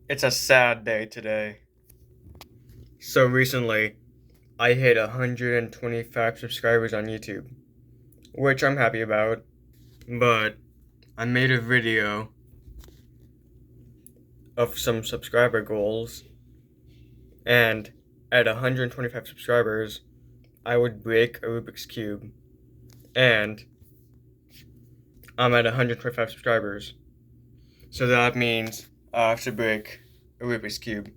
It's a sad day today. So recently, I hit 125 subscribers on YouTube, which I'm happy about, but I made a video of some subscriber goals, and at 125 subscribers, I would break a Rubik's Cube, and I'm at 125 subscribers, so that means I have to break a Rubik's Cube.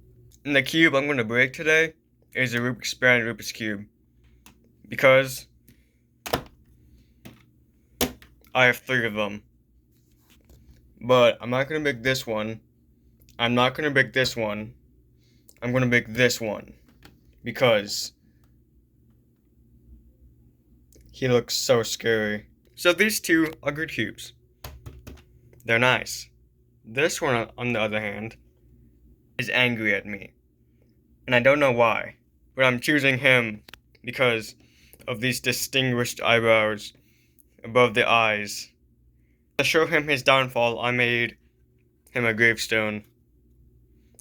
And the cube I'm going to break today is a Rubik's brand Rubik's Cube, because I have 3 of them. But I'm not going to break this one. I'm not going to break this one. I'm going to break this one, because he looks so scary. So these 2 are good cubes. They're nice. This one, on the other hand, is angry at me. And I don't know why, but I'm choosing him because of these distinguished eyebrows above the eyes. To show him his downfall, I made him a gravestone.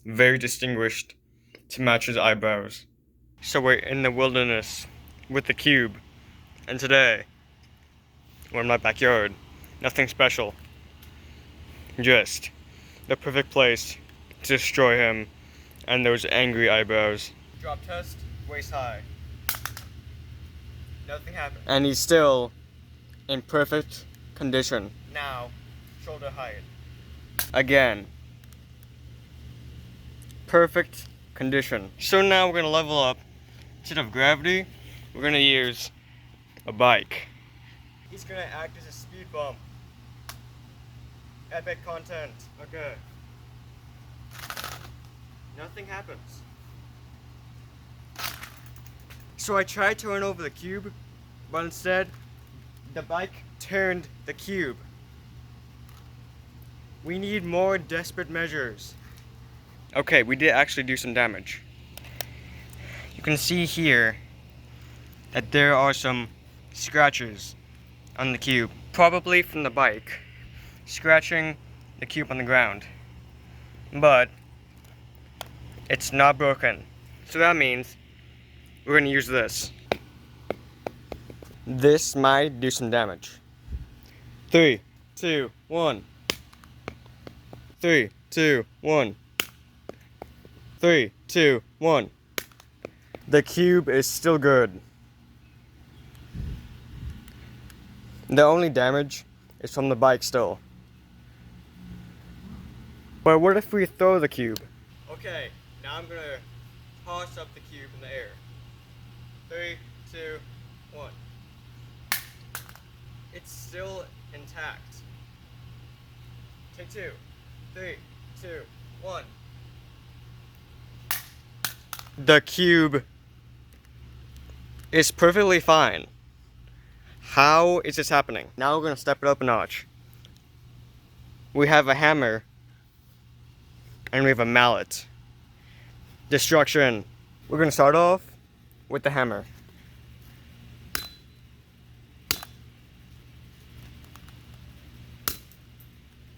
Very distinguished to match his eyebrows. So we're in the wilderness with the cube, and today we're in my backyard. Nothing special. Just the perfect place to destroy him and those angry eyebrows. Drop test, waist high. Nothing happened. And he's still in perfect condition. Now, shoulder height. Again. Perfect condition. So now we're gonna level up. Instead of gravity, we're gonna use a bike. He's gonna act as a speed bump. Epic content. Okay. Nothing happens. So I tried to run over the cube, but instead, the bike turned the cube. We need more desperate measures. Okay, we did actually do some damage. You can see here that there are some scratches on the cube, probably from the bike scratching the cube on the ground. But it's not broken. So that means we're going to use this. This might do some damage. 3, 2, 1. 3, 2, 1. 3, 2, 1. The cube is still good. The only damage is from the bike still. But what if we throw the cube? Okay, now I'm gonna toss up the cube in the air. 3, 2, 1. It's still intact. Take 2. 3, 2, 1. The cube is perfectly fine. How is this happening? Now we're gonna step it up a notch. We have a hammer and we have a mallet. Destruction. We're gonna start off with the hammer.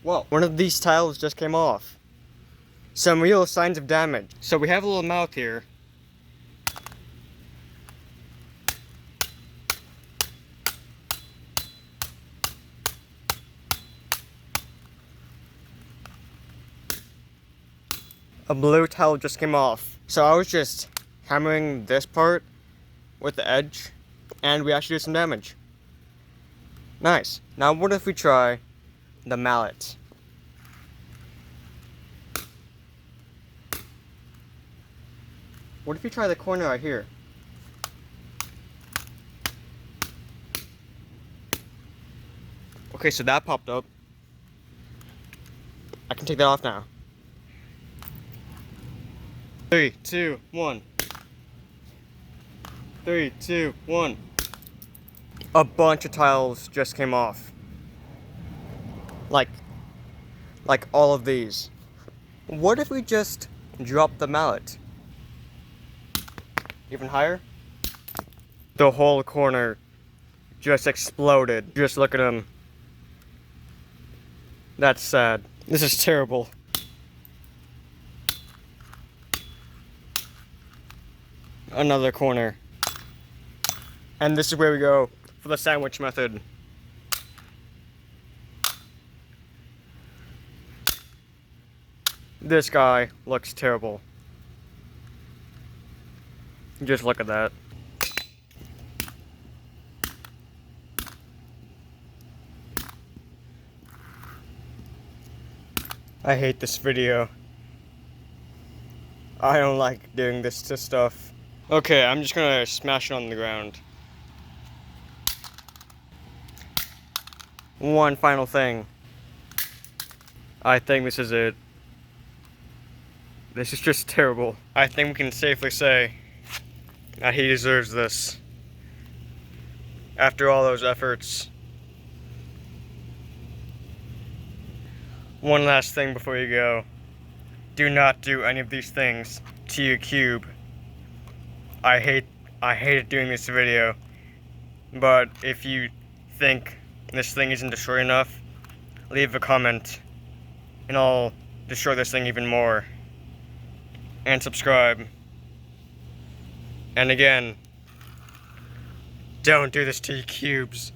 Whoa, one of these tiles just came off. Some real signs of damage. So we have a little mouth here. A blue tile just came off. So I was just hammering this part with the edge, and we actually did some damage. Nice. Now what if we try the mallet? What if we try the corner right here? Okay, so that popped up. I can take that off now. 3, 2, 1. 3, 2, 1. A bunch of tiles just came off. Like all of these. What if we just drop the mallet? Even higher? The whole corner just exploded. Just look at him. That's sad. This is terrible. another corner. And this is where we go for the sandwich method. This guy looks terrible. Just look at that. I hate this video. I don't like doing this to stuff. Okay, I'm just gonna smash it on the ground. One final thing. I think this is it. This is just terrible. I think we can safely say that he deserves this. After all those efforts. One last thing before you go. Do not do any of these things to your cube. I hated doing this video. But if you think this thing isn't destroyed enough, leave a comment and I'll destroy this thing even more. And subscribe. And again, don't do this to your cubes.